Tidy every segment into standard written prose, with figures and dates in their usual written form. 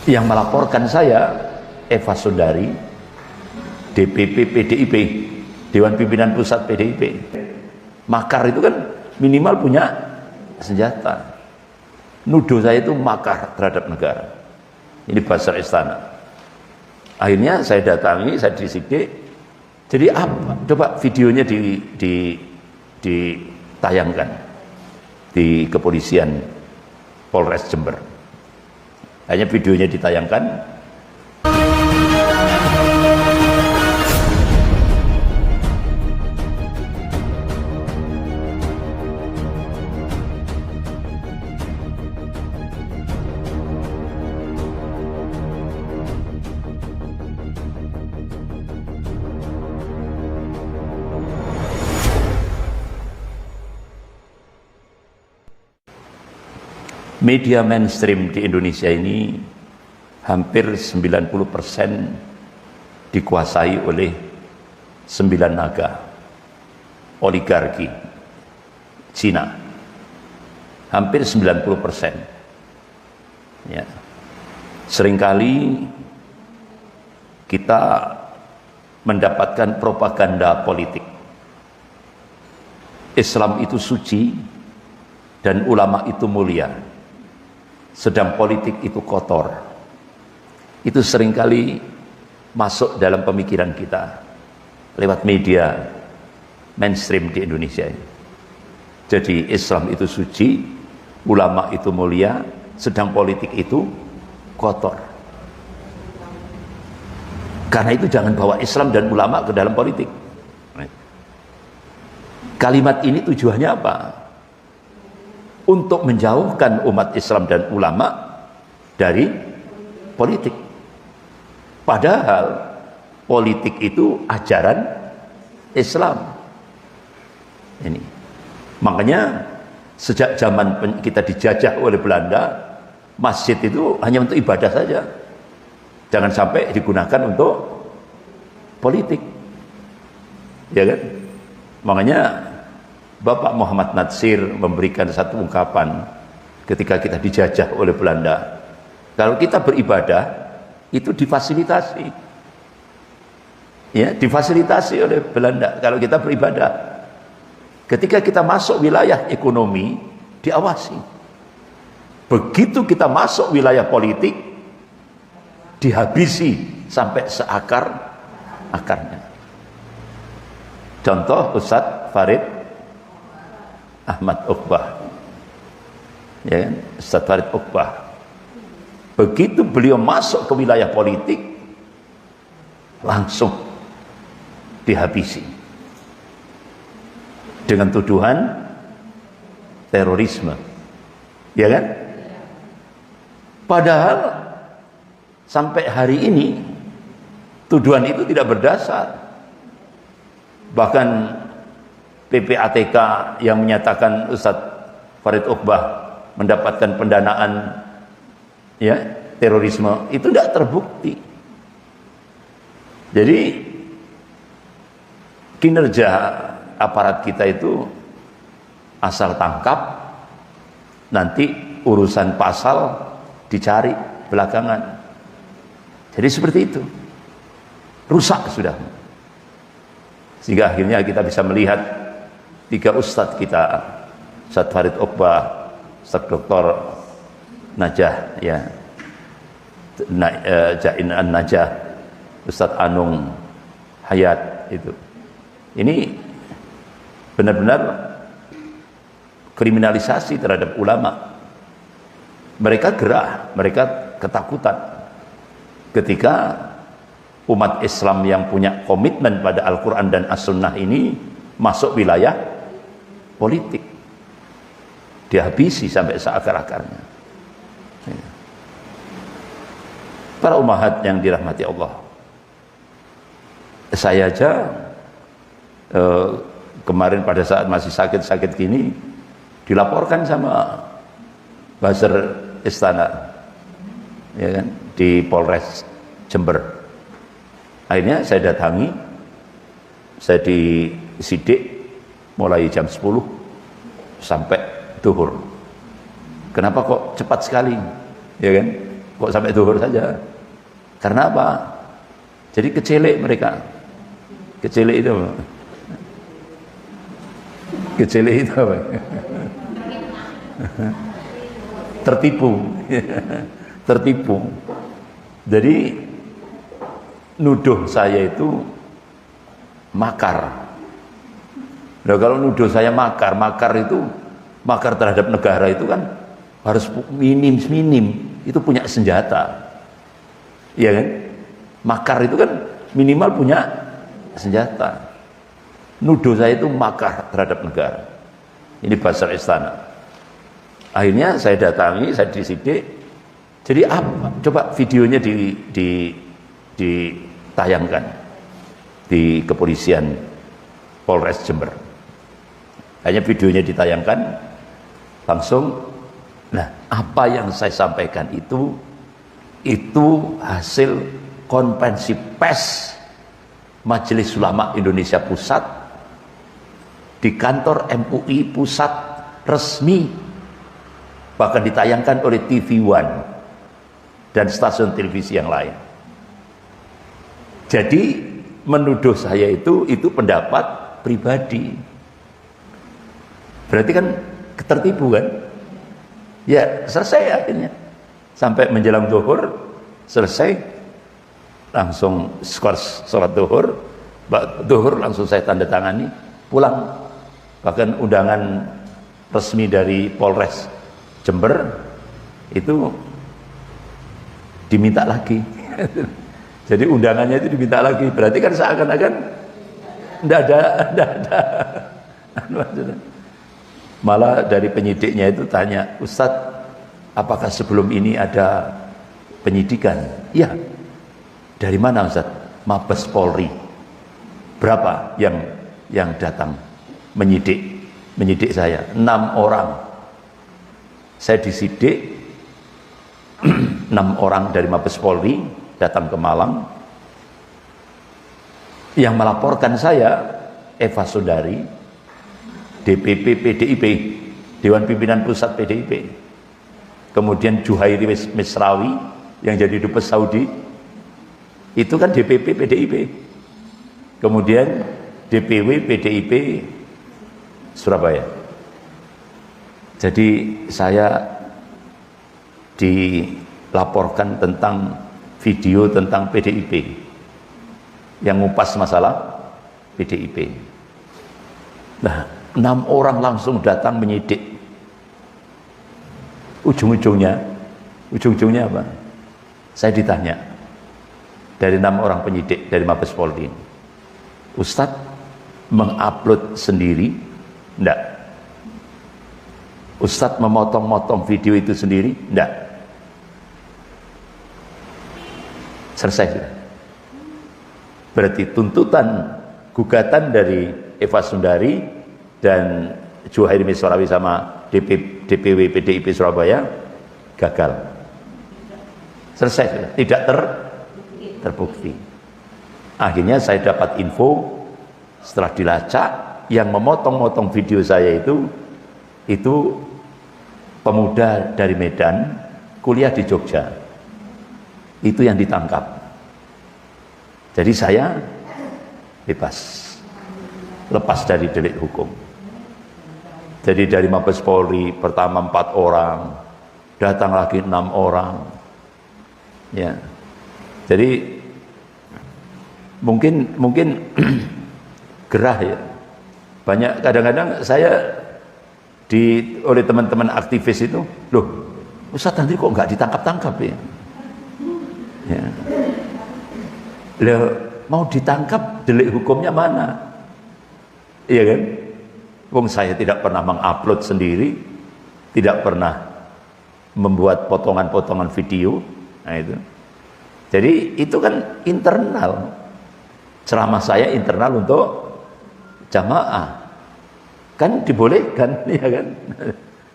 Yang melaporkan saya Eva Sundari, DPP PDIP, Dewan Pimpinan Pusat PDIP. Makar itu kan minimal punya senjata. Nuduh saya itu makar terhadap negara. Ini buzzer istana. Akhirnya saya datangi, saya disidik. Jadi apa? Coba videonya ditayangkan di kepolisian Polres Jember. Hanya videonya ditayangkan. Media mainstream di Indonesia ini hampir 90% dikuasai oleh 9 naga oligarki Cina. Hampir 90%. Ya. Seringkali kita mendapatkan propaganda politik. Islam itu suci dan ulama itu mulia. Sedang politik itu kotor. Itu seringkali masuk dalam pemikiran kita lewat media mainstream di Indonesia ini. Jadi Islam itu suci, ulama itu mulia, sedang politik itu kotor. Karena itu jangan bawa Islam dan ulama ke dalam politik. Kalimat ini tujuannya apa? Untuk menjauhkan umat Islam dan ulama dari politik. Padahal politik itu ajaran Islam. Ini. Makanya sejak zaman kita dijajah oleh Belanda, masjid itu hanya untuk ibadah saja. Jangan sampai digunakan untuk politik. Ya kan? Makanya Bapak Muhammad Natsir memberikan satu ungkapan ketika kita dijajah oleh Belanda. Kalau kita beribadah, itu difasilitasi. Ya, difasilitasi oleh Belanda kalau kita beribadah. Ketika kita masuk wilayah ekonomi, diawasi. Begitu kita masuk wilayah politik, dihabisi sampai seakar-akarnya. Contoh Ustadz Farid Ahmad Uqbah, ya kan? Ustadz Farid Uqbah. Begitu beliau masuk ke wilayah politik, langsung dihabisi dengan tuduhan terorisme, ya kan? Padahal sampai hari ini tuduhan itu tidak berdasar. Bahkan PPATK yang menyatakan Ustadz Farid Uqbah mendapatkan pendanaan ya terorisme itu tidak terbukti. Jadi kinerja aparat kita itu asal tangkap, nanti urusan pasal dicari belakangan. Jadi seperti itu, rusak sudah. Sehingga akhirnya kita bisa melihat 3 ustadz kita, Ustadz Farid Uqbah, Ustadz Dr. Najah, ya, Jain An-Najah, Ustadz Anung Hayat itu. Ini benar-benar kriminalisasi terhadap ulama. Mereka gerah, mereka ketakutan ketika umat Islam yang punya komitmen pada Al-Quran dan As-Sunnah ini masuk wilayah politik, dihabisi sampai seakar-akarnya. Para umahat yang dirahmati Allah, saya aja kemarin pada saat masih sakit-sakit gini dilaporkan sama buzzer istana, ya kan, di Polres Jember. Akhirnya saya datangi, saya disidik mulai jam 10 sampai duhur. Kenapa kok cepat sekali, ya kan? kok sampai zuhur saja. Karena apa? Jadi kecelek mereka. Kecelek itu apa? Kecelek itu apa? Tertipu. Tertipu. Jadi nuduh saya itu makar. Nah, kalau nuduh saya makar itu makar terhadap negara itu kan harus minim itu punya senjata. Iya kan? Makar itu kan minimal punya senjata. Nuduh saya itu makar terhadap negara. Ini Bazar Istana. Akhirnya saya datangi, saya disidik. Jadi apa? Coba videonya ditayangkan di kepolisian Polres Jember. Hanya videonya ditayangkan langsung. Nah, apa yang saya sampaikan itu hasil konferensi pers Majelis Ulama Indonesia Pusat di kantor MUI Pusat resmi, bahkan ditayangkan oleh TV One dan stasiun televisi yang lain. Jadi menuduh saya itu pendapat pribadi. Berarti kan tertipu kan? Ya selesai akhirnya. Sampai menjelang zuhur selesai, langsung sholat zuhur langsung saya tanda tangani, pulang. Bahkan undangan resmi dari Polres Jember itu diminta lagi. Jadi undangannya itu diminta lagi. Berarti kan seakan-akan enggak ada. Malah dari penyidiknya itu tanya, Ustadz, apakah sebelum ini ada penyidikan? Ya. Dari mana Ustaz? Mabes Polri. Berapa yang datang menyidik saya? 6 orang. Saya disidik 6 orang dari Mabes Polri datang ke Malang. Yang melaporkan saya Eva Sundari, DPP PDIP, Dewan Pimpinan Pusat PDIP. Kemudian Juhairi Misrawi yang jadi dubes Saudi, itu kan DPP PDIP. Kemudian DPW PDIP Surabaya. Jadi saya dilaporkan tentang video tentang PDIP yang ngupas masalah PDIP. Nah, 6 orang langsung datang menyidik. Ujung-ujungnya apa? Saya ditanya dari 6 orang penyidik dari Mabes Polri, Ustadz mengupload sendiri? Enggak. Ustadz memotong-motong video itu sendiri? Enggak. Selesai sudah. Berarti tuntutan gugatan dari Eva Sundari dan Juhairi Misrawi sama DPW PDIP Surabaya gagal. Selesai sudah. Tidak terbukti. Akhirnya saya dapat info setelah dilacak, yang memotong-motong video saya itu pemuda dari Medan, kuliah di Jogja. Itu yang ditangkap. Jadi saya bebas, lepas dari delik hukum. Jadi dari Mabes Polri pertama 4 orang, datang lagi 6 orang. Ya. Jadi mungkin gerah ya. Banyak kadang-kadang saya oleh teman-teman aktivis itu, loh, Ustaz nanti kok nggak ditangkap-tangkap ya? Ya. Loh, mau ditangkap delik hukumnya mana? Iya kan? Wong saya tidak pernah mengupload sendiri, tidak pernah membuat potongan-potongan video. Nah itu. Jadi itu kan internal. Ceramah saya internal untuk jamaah. Kan dibolehkan, ya kan?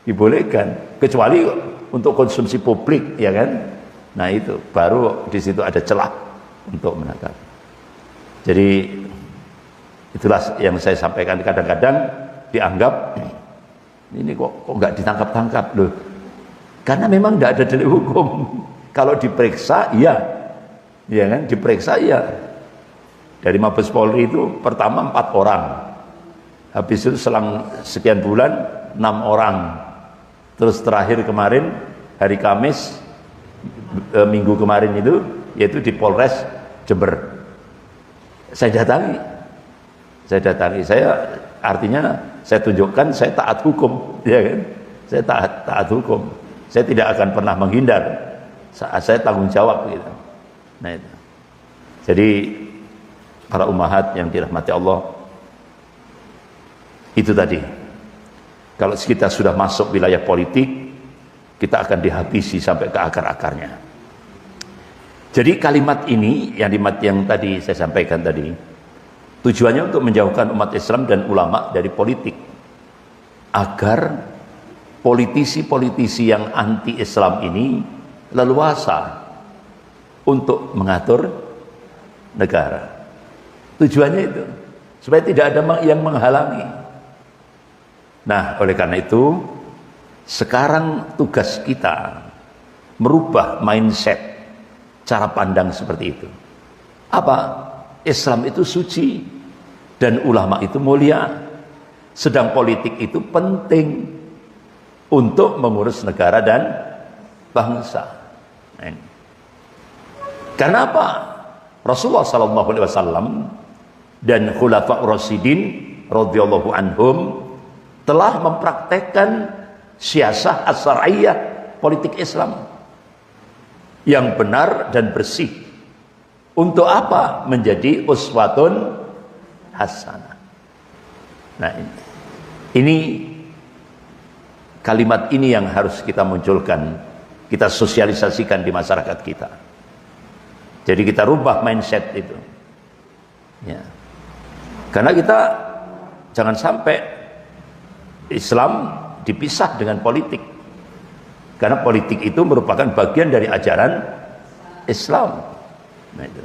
Dibolehkan. Kecuali untuk konsumsi publik, ya kan? Nah itu baru di situ ada celah untuk menangkap. Jadi itulah yang saya sampaikan. Kadang-kadang dianggap ini kok nggak ditangkap-tangkap loh, karena memang nggak ada delik hukum. Kalau diperiksa, iya. Ya kan, diperiksa iya. Dari Mabes Polri itu pertama 4 orang. Habis itu selang sekian bulan 6 orang. Terus terakhir kemarin hari Kamis minggu kemarin itu, yaitu di Polres Jember. Saya datangi, artinya saya tunjukkan saya taat hukum, ya kan? Saya taat hukum. Saya tidak akan pernah menghindar. Saya tanggung jawab gitu. Nah itu. Jadi para ummahat yang dirahmati Allah, itu tadi. Kalau kita sudah masuk wilayah politik, kita akan dihabisi sampai ke akar-akarnya. Jadi kalimat ini, yang tadi saya sampaikan tadi, tujuannya untuk menjauhkan umat Islam dan ulama dari politik, agar politisi-politisi yang anti-Islam ini leluasa untuk mengatur negara. Tujuannya itu supaya tidak ada yang menghalangi. Nah, oleh karena itu sekarang tugas kita merubah mindset, cara pandang seperti itu. Apa? Islam itu suci dan ulama itu mulia, sedang politik itu penting untuk mengurus negara dan bangsa. Karena apa? Rasulullah SAW dan Khulafaur Rasyidin radhiyallahu anhum telah mempraktekkan siasah as-syar'iyyah, politik Islam yang benar dan bersih. Untuk apa? Menjadi uswatun hasanah. Nah, ini kalimat ini yang harus kita munculkan, kita sosialisasikan di masyarakat kita. Jadi kita rubah mindset itu. Ya. Karena kita jangan sampai Islam dipisah dengan politik. Karena politik itu merupakan bagian dari ajaran Islam. Nah, itu.